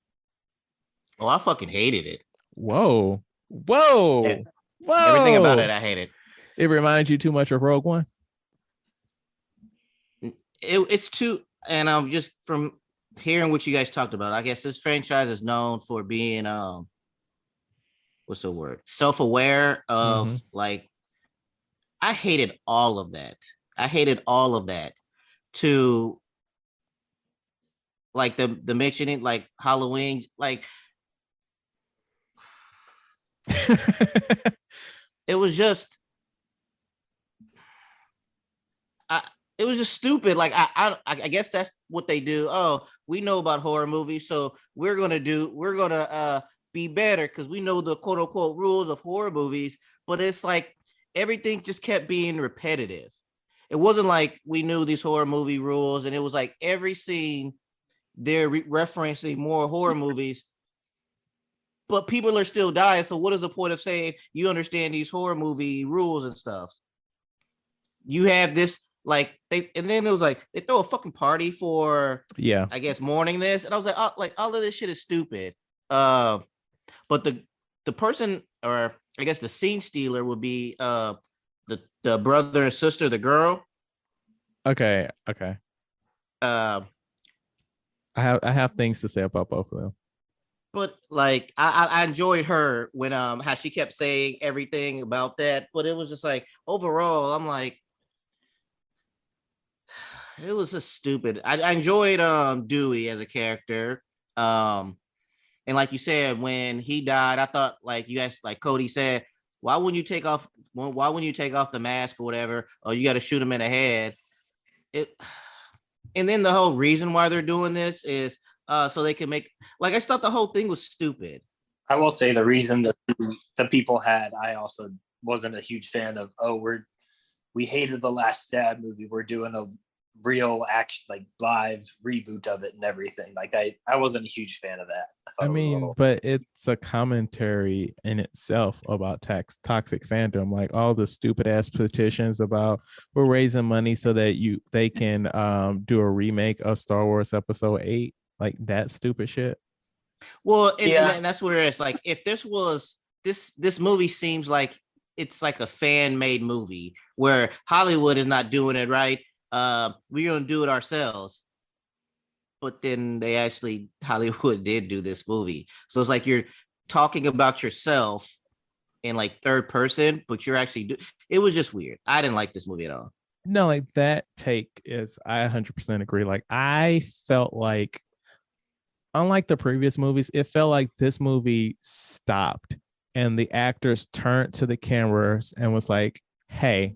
[SPEAKER 2] Oh, I fucking hated it.
[SPEAKER 1] Whoa.
[SPEAKER 2] Everything about it, I hated.
[SPEAKER 1] It reminds you too much of Rogue One.
[SPEAKER 2] It's too, and I'm just from hearing what you guys talked about, I guess this franchise is known for being what's the word? Self-aware of like I hated all of that. I hated all of that to like the mentioning like Halloween, like it was just it was just stupid. Like I guess that's what they do. Oh, we know about horror movies, so we're gonna be better because we know the quote unquote rules of horror movies. But it's like everything just kept being repetitive. It wasn't like we knew these horror movie rules, and it was like every scene they're referencing more horror movies, but people are still dying. So what is the point of saying you understand these horror movie rules and stuff? You have this like and then it was like they throw a fucking party for I guess mourning this, and I was like all of this shit is stupid. But the person, or I guess the scene stealer would be the brother and sister, the girl.
[SPEAKER 1] Okay.
[SPEAKER 2] Uh,
[SPEAKER 1] I have things to say about both of them.
[SPEAKER 2] But like I enjoyed her when how she kept saying everything about that, but it was just like overall I'm like it was just stupid. I enjoyed Dewey as a character. And like you said, when he died, I thought like you guys like Kody said, why wouldn't you take off the mask or whatever? Or you got to shoot him in the head. And then the whole reason why they're doing this is so they can make like I just thought the whole thing was stupid.
[SPEAKER 3] I will say the reason that the people had, I also wasn't a huge fan of. We hated the last Stab movie. We're doing a real action, like live reboot of it and everything. Like I wasn't a huge fan of that.
[SPEAKER 1] I mean, but it's a commentary in itself about toxic fandom, like all the stupid ass petitions about we're raising money so that they can do a remake of Star Wars Episode 8, like that stupid shit.
[SPEAKER 2] Well, and that's where it's like if this was this movie seems like it's like a fan-made movie where Hollywood is not doing it right. We're gonna do it ourselves. But then Hollywood did do this movie. So it's like you're talking about yourself in like third person, but you're actually it was just weird. I didn't like this movie at all.
[SPEAKER 1] No, like that take is I 100% agree. Like I felt like unlike the previous movies, it felt like this movie stopped and the actors turned to the cameras and was like, hey,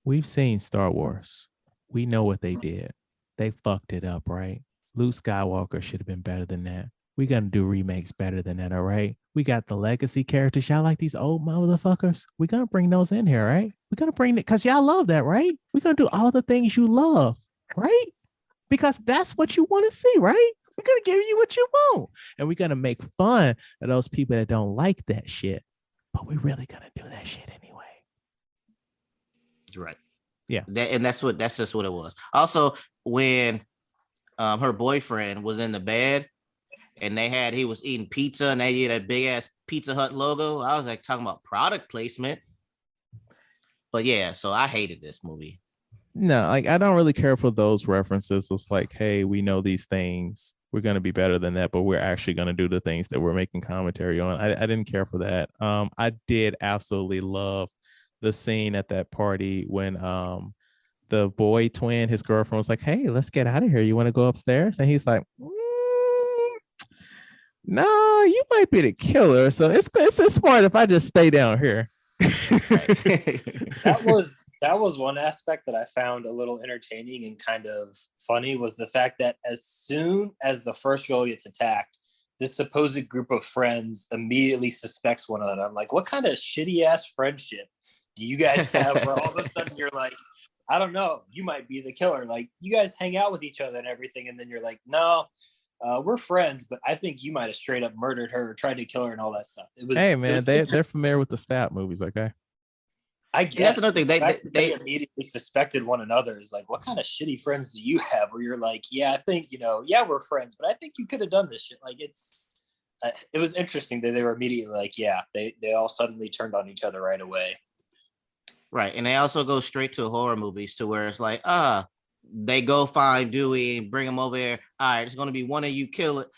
[SPEAKER 1] we've seen Star Wars. We know what they did. They fucked it up, right? Luke Skywalker should have been better than that. We're going to do remakes better than that, all right? We got the legacy characters. Y'all like these old motherfuckers? We're going to bring those in here, right? We're going to bring it because y'all love that, right? We're going to do all the things you love, right? Because that's what you want to see, right? We're going to give you what you want. And we're going to make fun of those people that don't like that shit. But we're really going to do that shit anyway.
[SPEAKER 2] Right.
[SPEAKER 1] Yeah.
[SPEAKER 2] That's just what it was. Also, when her boyfriend was in the bed and he was eating pizza and they had a big ass Pizza Hut logo, I was like talking about product placement. But yeah, so I hated this movie.
[SPEAKER 1] No, like I don't really care for those references. It's like, hey, we know these things. We're going to be better than that, but we're actually going to do the things that we're making commentary on. I didn't care for that. I did absolutely love the scene at that party when the boy twin, his girlfriend was like, hey, let's get out of here. You want to go upstairs? And he's like, no, you might be the killer. So it's smart if I just stay down here.
[SPEAKER 3] That was one aspect that I found a little entertaining and kind of funny was the fact that as soon as the first girl gets attacked, this supposed group of friends immediately suspects one another. I'm like, what kind of shitty ass friendship do you guys have where all of a sudden you're like, I don't know, you might be the killer. Like you guys hang out with each other and everything. And then you're like, no, we're friends, but I think you might have straight up murdered her or tried to kill her and all that stuff.
[SPEAKER 1] Hey man, they're familiar with the Stab movies, okay?
[SPEAKER 3] I guess
[SPEAKER 2] that's another thing.
[SPEAKER 3] They immediately suspected one another. Is like, what kind of shitty friends do you have? Where you're like, yeah, I think we're friends, but I think you could have done this shit. Like it was interesting that they were immediately like, yeah, they all suddenly turned on each other right away.
[SPEAKER 2] Right, and they also go straight to horror movies to where it's like, they go find Dewey and bring him over here. All right, it's going to be one of you kill it.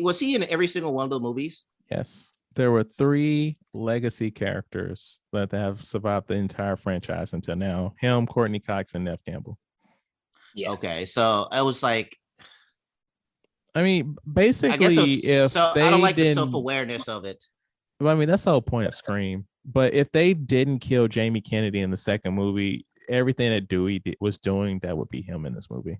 [SPEAKER 2] Was he in every single one of those movies?
[SPEAKER 1] Yes. There were 3 legacy characters that have survived the entire franchise until now. Him, Courtney Cox, and Nev Campbell.
[SPEAKER 3] Yeah.
[SPEAKER 2] Okay, so I was like,
[SPEAKER 1] I mean,
[SPEAKER 2] I
[SPEAKER 1] basically,
[SPEAKER 2] guess
[SPEAKER 1] if they
[SPEAKER 2] I don't like the
[SPEAKER 1] didn't,
[SPEAKER 2] self-awareness of it.
[SPEAKER 1] well, I mean, that's the whole point of Scream. But if they didn't kill Jamie Kennedy in the second movie, everything that Dewey was doing, that would be him in this movie.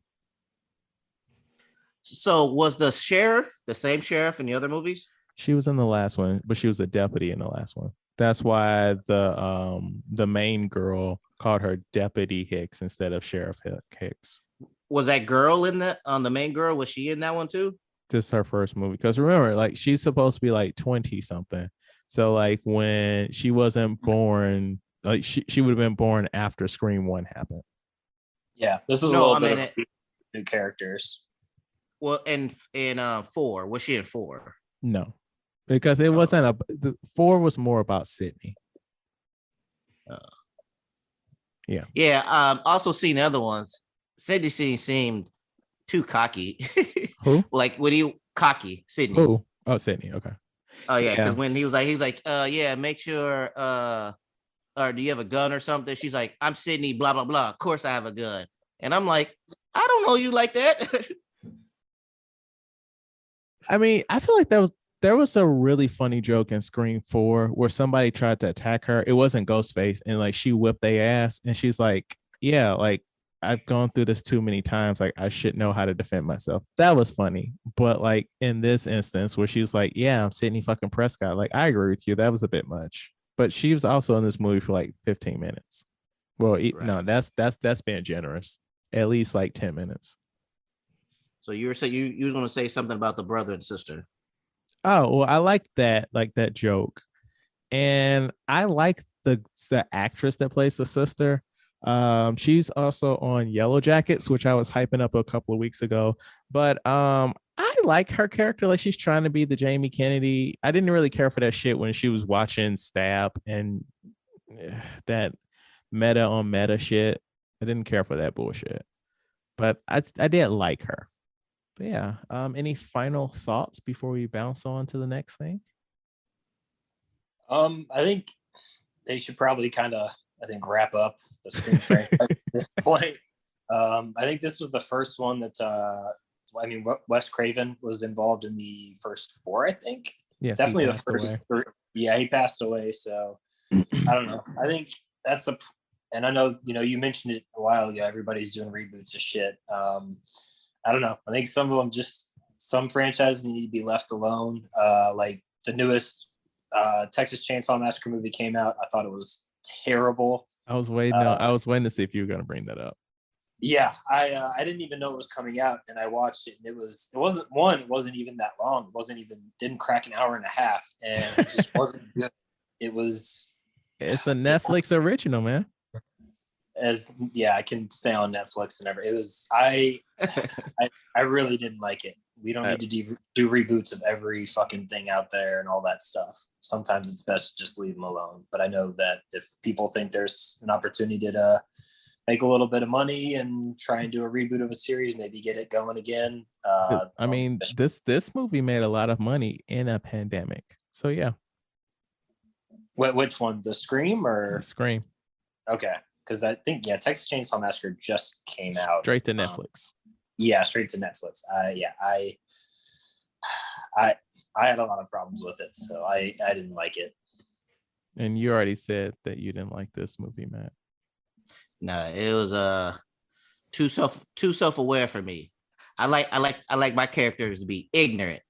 [SPEAKER 2] So was the sheriff the same sheriff in the other movies?
[SPEAKER 1] She was in the last one, but she was a deputy in the last one. That's why the main girl called her Deputy Hicks instead of Sheriff Hicks.
[SPEAKER 2] Was that girl in that on the main girl? Was she in that one too?
[SPEAKER 1] This is her first movie. Because remember, like she's supposed to be like 20 something. So like when she wasn't born, like she would have been born after Scream 1 happened.
[SPEAKER 3] Yeah, this is a little bit of new characters.
[SPEAKER 2] Well, in 4, was she in 4?
[SPEAKER 1] No, because it wasn't the 4 was more about Sydney. Yeah.
[SPEAKER 2] Yeah. Also seen the other ones. Sydney seemed too cocky.
[SPEAKER 1] Who?
[SPEAKER 2] Like when he cocky Sydney.
[SPEAKER 1] Who? Oh, Sydney. Okay.
[SPEAKER 2] Oh yeah, because when he's like, yeah, make sure, or do you have a gun or something? She's like, I'm Sydney, blah blah blah. Of course I have a gun, and I'm like, I don't know you like that.
[SPEAKER 1] I mean, I feel like there was a really funny joke in Scream 4 where somebody tried to attack her. It wasn't Ghostface, and like she whipped their ass, and she's like, "Yeah, like I've gone through this too many times. Like I should know how to defend myself." That was funny, but like in this instance where she was like, "Yeah, I'm Sidney fucking Prescott," like I agree with you. That was a bit much, but she was also in this movie for like 15 minutes. Well,
[SPEAKER 2] Right.
[SPEAKER 1] no, that's being generous. At least like 10 minutes.
[SPEAKER 2] So you were saying you was going to say something about the brother and sister.
[SPEAKER 1] Oh, well, I like that joke. And I like the actress that plays the sister. She's also on Yellow Jackets, which I was hyping up a couple of weeks ago. But I like her character. Like she's trying to be the Jamie Kennedy. I didn't really care for that shit when she was watching Stab and that meta on meta shit. I didn't care for that bullshit. But I did like her. But yeah. Any final thoughts before we bounce on to the next thing?
[SPEAKER 3] I think they should probably kind of, wrap up the Scream franchise at this point. I think this was the first one that, Wes Craven was involved in the first 4, I think.
[SPEAKER 1] Yes,
[SPEAKER 3] definitely the first. Yeah, he passed away. So I don't know. I think that's and I know, you mentioned it a while ago, everybody's doing reboots of shit. I don't know. I think some of them some franchises need to be left alone. Like the newest Texas Chainsaw Massacre movie came out. I thought it was terrible.
[SPEAKER 1] I was waiting to see if you were going to bring that up.
[SPEAKER 3] Yeah, I didn't even know it was coming out, and I watched it, and it wasn't even that long. It didn't crack an hour and a half, and it just wasn't good. It's
[SPEAKER 1] a Netflix original, man.
[SPEAKER 3] I can stay on Netflix and everything. It was I really didn't like it. We don't need to do reboots of every fucking thing out there and all that stuff. Sometimes it's best to just leave them alone. But I know that if people think there's an opportunity to make a little bit of money and try and do a reboot of a series, maybe get it going again.
[SPEAKER 1] This movie made a lot of money in a pandemic. So yeah.
[SPEAKER 3] Which one? The Scream or
[SPEAKER 1] Scream?
[SPEAKER 3] Okay. Because I think Texas Chainsaw Massacre just came out
[SPEAKER 1] straight to Netflix.
[SPEAKER 3] Straight to Netflix. I had a lot of problems with it, so I didn't like it.
[SPEAKER 1] And you already said that you didn't like this movie, Matt.
[SPEAKER 2] No, it was too self-aware for me. I like my characters to be ignorant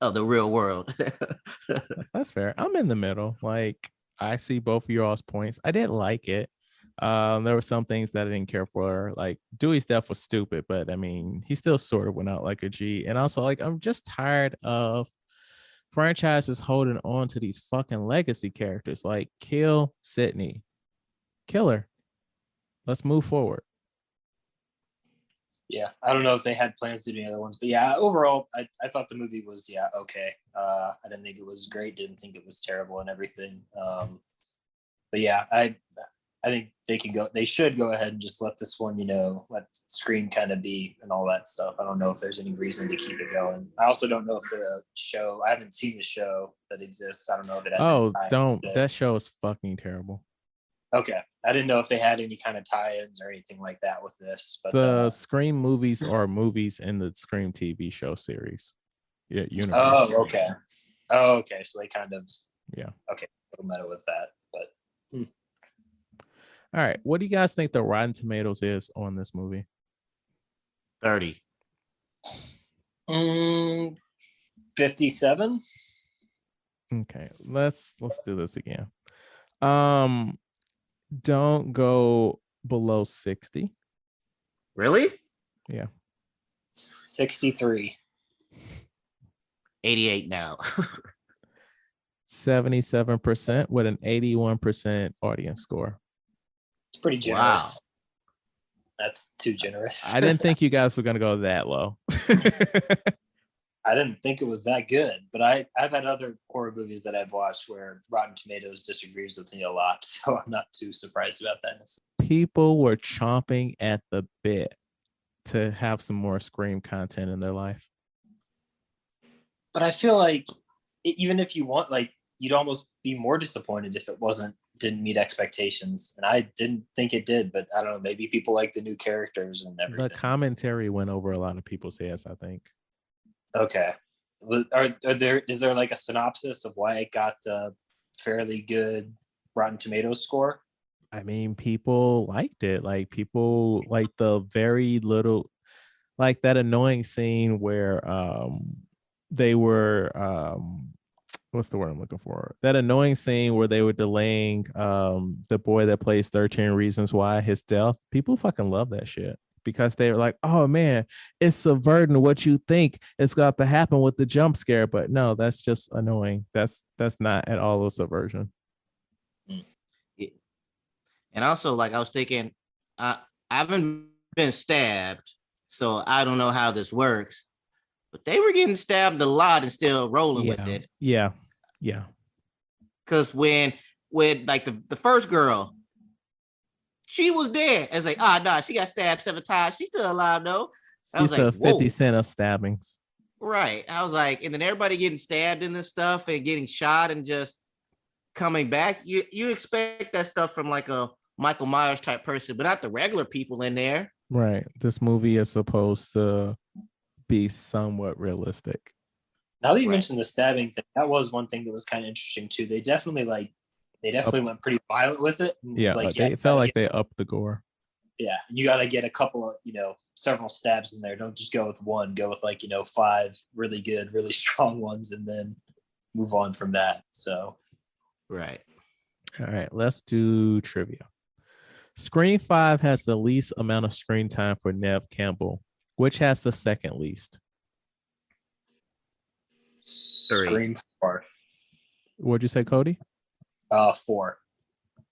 [SPEAKER 2] of the real world.
[SPEAKER 1] That's fair. I'm in the middle. Like I see both of y'all's points. I didn't like it. There were some things that I didn't care for. Like Dewey's death was stupid, but I mean, he still sort of went out like a G. And also, like, I'm just tired of franchises holding on to these fucking legacy characters. Like, kill Sydney, kill her. Let's move forward.
[SPEAKER 3] Yeah, I don't know if they had plans to do any other ones, but yeah, overall, I thought the movie was okay. I didn't think it was great. Didn't think it was terrible and everything. But yeah, I I think they should go ahead and just let this one, let Scream kind of be and all that stuff. I don't know if there's any reason to keep it going. I also don't know if the show, I haven't seen the show that exists. I don't know if it has any tie-ins to it.
[SPEAKER 1] That show is fucking terrible.
[SPEAKER 3] Okay. I didn't know if they had any kind of tie-ins or anything like that with this. But
[SPEAKER 1] the Scream movies are movies in the Scream TV show series. Yeah, universe.
[SPEAKER 3] Oh, okay. Oh, okay. So they kind of okay, a little meta with that. But
[SPEAKER 1] all right. What do you guys think the Rotten Tomatoes is on this movie?
[SPEAKER 2] 30.
[SPEAKER 3] 57.
[SPEAKER 1] Okay, let's do this again. Don't go below 60.
[SPEAKER 2] Really?
[SPEAKER 1] Yeah.
[SPEAKER 3] 63.
[SPEAKER 2] 88 now.
[SPEAKER 1] 77% with an 81% audience score.
[SPEAKER 3] It's pretty generous.
[SPEAKER 2] Wow.
[SPEAKER 3] That's too generous.
[SPEAKER 1] I didn't think you guys were gonna go that low.
[SPEAKER 3] I didn't think it was that good, but I've had other horror movies that I've watched where Rotten Tomatoes disagrees with me a lot, so I'm not too surprised about that.
[SPEAKER 1] People were chomping at the bit to have some more Scream content in their life.
[SPEAKER 3] But I feel like even if you want, like, you'd almost be more disappointed if it didn't meet expectations, and I didn't think it did. But I don't know, maybe people like the new characters and everything.
[SPEAKER 1] The commentary went over a lot of people's heads, I think.
[SPEAKER 3] Okay, is there like a synopsis of why it got a fairly good Rotten Tomatoes score?
[SPEAKER 1] I mean, people liked it. Like, people like the very little, like that annoying scene where they were what's the word I'm looking for? That annoying scene where they were delaying the boy that plays 13 Reasons Why, his death. People fucking love that shit because they were like, oh man, it's subverting what you think it's got to happen with the jump scare. But no, that's just annoying. That's not at all a subversion.
[SPEAKER 2] Yeah. And also, like, I was thinking, I haven't been stabbed, so I don't know how this works. But they were getting stabbed a lot and still rolling with it.
[SPEAKER 1] Yeah.
[SPEAKER 2] Because when like the first girl, she was dead. I was like, nah, she got stabbed 7 times. She's still alive though. I was like,
[SPEAKER 1] 50 cent of stabbings.
[SPEAKER 2] Right. I was like, and then everybody getting stabbed in this stuff and getting shot and just coming back. You expect that stuff from like a Michael Myers type person, but not the regular people in there.
[SPEAKER 1] Right. This movie is supposed to be somewhat realistic.
[SPEAKER 3] Now that you mentioned the stabbing thing, that was one thing that was kind of interesting too. They definitely went pretty violent with it.
[SPEAKER 1] Yeah, like, they felt like they upped the gore.
[SPEAKER 3] Yeah, you got to get a couple of, several stabs in there. Don't just go with one. Go with 5 really good, really strong ones, and then move on from that. So,
[SPEAKER 2] right.
[SPEAKER 1] All right, let's do trivia. Scream 5 has the least amount of screen time for Neve Campbell. Which has the second least?
[SPEAKER 3] Scream 4.
[SPEAKER 1] What'd you say, Kody?
[SPEAKER 3] 4.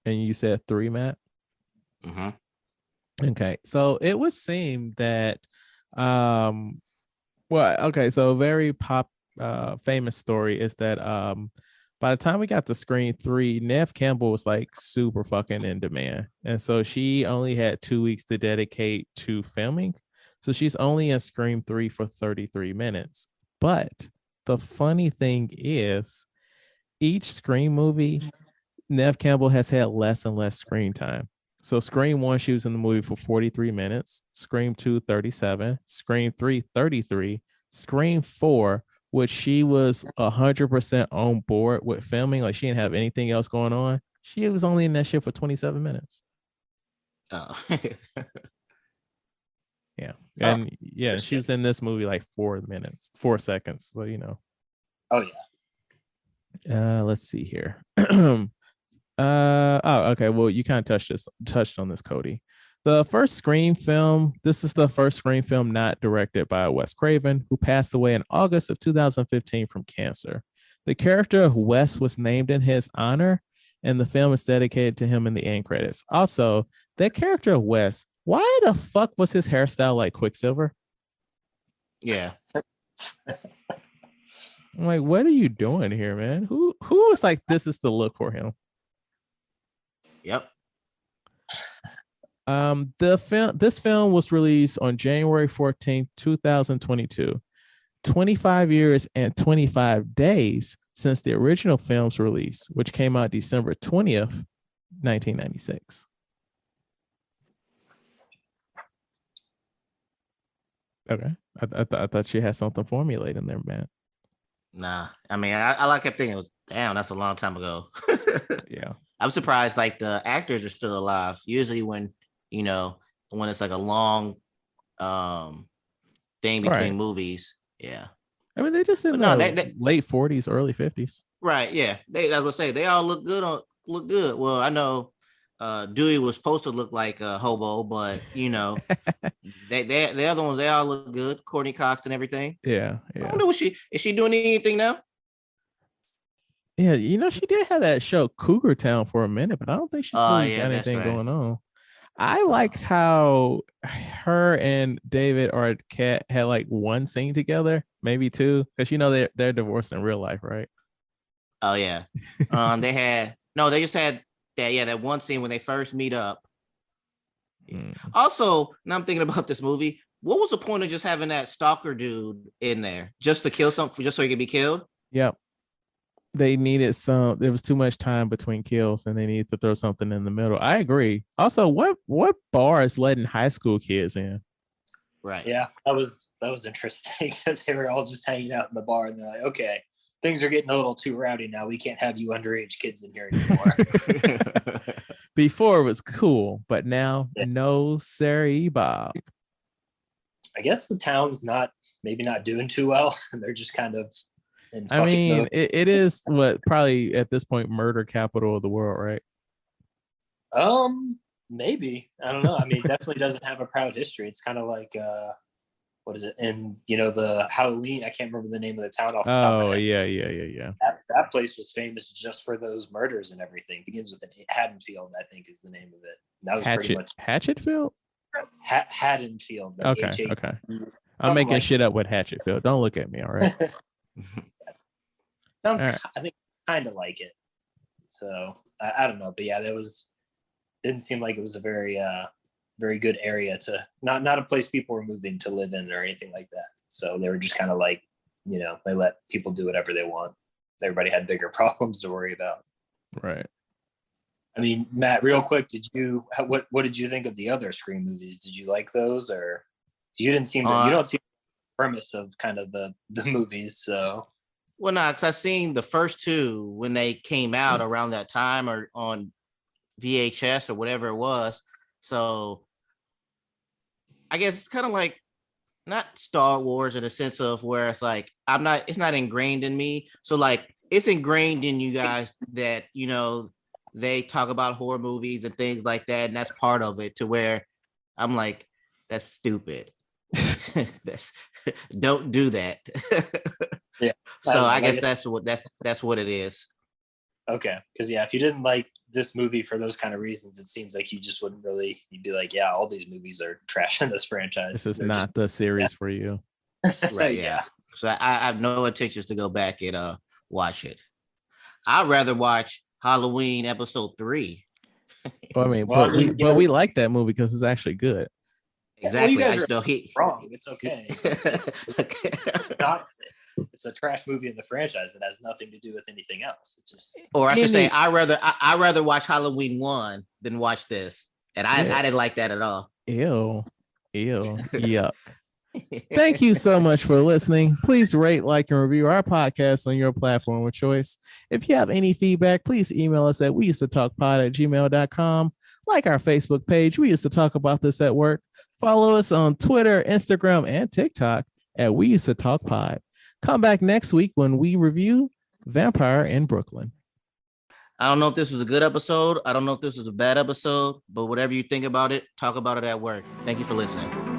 [SPEAKER 1] And you said 3, Matt?
[SPEAKER 2] Mm-hmm.
[SPEAKER 1] Okay, so it would seem that so a very famous story is that by the time we got to Scream 3, Neve Campbell was like super fucking in demand, and so she only had 2 weeks to dedicate to filming. So she's only in Scream 3 for 33 minutes. But the funny thing is, each Scream movie, Neve Campbell has had less and less screen time. So Scream 1, she was in the movie for 43 minutes. Scream 2, 37. Scream 3, 33. Scream 4, which she was 100% on board with filming. Like, she didn't have anything else going on. She was only in that shit for 27 minutes.
[SPEAKER 2] Oh.
[SPEAKER 1] Yeah. And she was in this movie like 4 seconds. So,
[SPEAKER 3] Oh yeah.
[SPEAKER 1] Let's see here. Okay. Well, you kind of touched on this, Kody. The first Scream film, this is the first Scream film not directed by Wes Craven, who passed away in August of 2015 from cancer. The character of Wes was named in his honor, and the film is dedicated to him in the end credits. Also, that character of Wes, why the fuck was his hairstyle like Quicksilver?
[SPEAKER 2] Yeah.
[SPEAKER 1] I'm like, what are you doing here, man? Who was like, this is the look for him?
[SPEAKER 2] Yep.
[SPEAKER 1] This film was released on January 14th, 2022. 25 years and 25 days since the original film's release, which came out December 20th, 1996. Okay. I thought she had something formulated in there, man.
[SPEAKER 2] Nah, I mean, I kept thinking, damn, that's a long time ago.
[SPEAKER 1] Yeah.
[SPEAKER 2] I'm surprised like the actors are still alive. Usually when it's like a long thing between movies. Yeah.
[SPEAKER 1] I mean, they just in the late 40s, early 50s.
[SPEAKER 2] Right. Yeah. I was gonna say they all look good. Well, I know Dewey was supposed to look like a hobo, but the other ones, they all look good. Courtney Cox and everything.
[SPEAKER 1] Yeah.
[SPEAKER 2] I wonder is she doing anything now?
[SPEAKER 1] Yeah, she did have that show Cougar Town for a minute, but I don't think she's really got anything going on. I liked how her and David Arquette had like one scene together, maybe two, because they're divorced in real life, right?
[SPEAKER 2] Oh yeah. They just had that one scene when they first meet up. Also, now I'm thinking about this movie. What was the point of just having that stalker dude in there just to kill something, just so he could be killed?
[SPEAKER 1] Yep. They needed there was too much time between kills and they needed to throw something in the middle. I agree. Also, what bar is letting high school kids in?
[SPEAKER 2] Right.
[SPEAKER 3] Yeah, that was interesting. They were all just hanging out in the bar and they're like, okay, things are getting a little too rowdy now. We can't have you underage kids in here anymore.
[SPEAKER 1] Before it was cool, but now no sorry, Bob.
[SPEAKER 3] I guess the town's maybe not doing too well, and they're just kind of
[SPEAKER 1] I mean, it is probably at this point murder capital of the world, right?
[SPEAKER 3] Maybe. I don't know. I mean, it definitely doesn't have a proud history. It's kind of like what is it? And the Halloween, I can't remember the name of the town off the top of my head.
[SPEAKER 1] Yeah.
[SPEAKER 3] That place was famous just for those murders and everything. It begins with an Haddonfield, I think is the name of it. That was pretty much
[SPEAKER 1] Hatchetfield?
[SPEAKER 3] Haddonfield. Like
[SPEAKER 1] Okay. I'm making shit up with Hatchetfield. Don't look at me, all right?
[SPEAKER 3] Sounds, right. I think, kind of like it. So I don't know, but yeah, didn't seem like it was a very very good area to not a place people were moving to live in or anything like that. So they were just kind of like, they let people do whatever they want. Everybody had bigger problems to worry about.
[SPEAKER 1] Right.
[SPEAKER 3] I mean, Matt, real quick, what did you think of the other Scream movies? Did you like those, or you didn't seem you don't see the premise of kind of the movies, so.
[SPEAKER 2] Well, no, because I've seen the first two when they came out around that time or on VHS or whatever it was. So I guess it's kind of like not Star Wars in a sense of where it's like it's not ingrained in me. So like it's ingrained in you guys that, they talk about horror movies and things like that. And that's part of it to where I'm like, that's stupid. Don't do that.
[SPEAKER 3] Yeah.
[SPEAKER 2] So I guess that's what it is.
[SPEAKER 3] Okay. Because if you didn't like this movie for those kind of reasons, it seems like you just wouldn't really. You'd be like, yeah, all these movies are trash in this franchise.
[SPEAKER 1] This is not the series for you.
[SPEAKER 2] Right. Yeah. So I have no intentions to go back and watch it. I'd rather watch Halloween episode 3.
[SPEAKER 1] Well, I mean, but we like that movie because it's actually good.
[SPEAKER 2] Exactly.
[SPEAKER 3] Well, you guys are wrong. It's okay. It's a trash movie in the franchise that has nothing to do with anything else. It just,
[SPEAKER 2] or I should say, I rather watch Halloween 1 than watch this, and I didn't like that at all.
[SPEAKER 1] Ew, yuck. Thank you so much for listening. Please rate, like, and review our podcast on your platform of choice. If you have any feedback, please email us at weusedtotalkpod@gmail.com. Like our Facebook page, We Used to Talk About This at Work. Follow us on Twitter, Instagram, and TikTok at We Used to Talk Pod. Come back next week when we review Vampire in Brooklyn.
[SPEAKER 2] I don't know if this was a good episode. I don't know if this was a bad episode, but whatever you think about it, talk about it at work. Thank you for listening.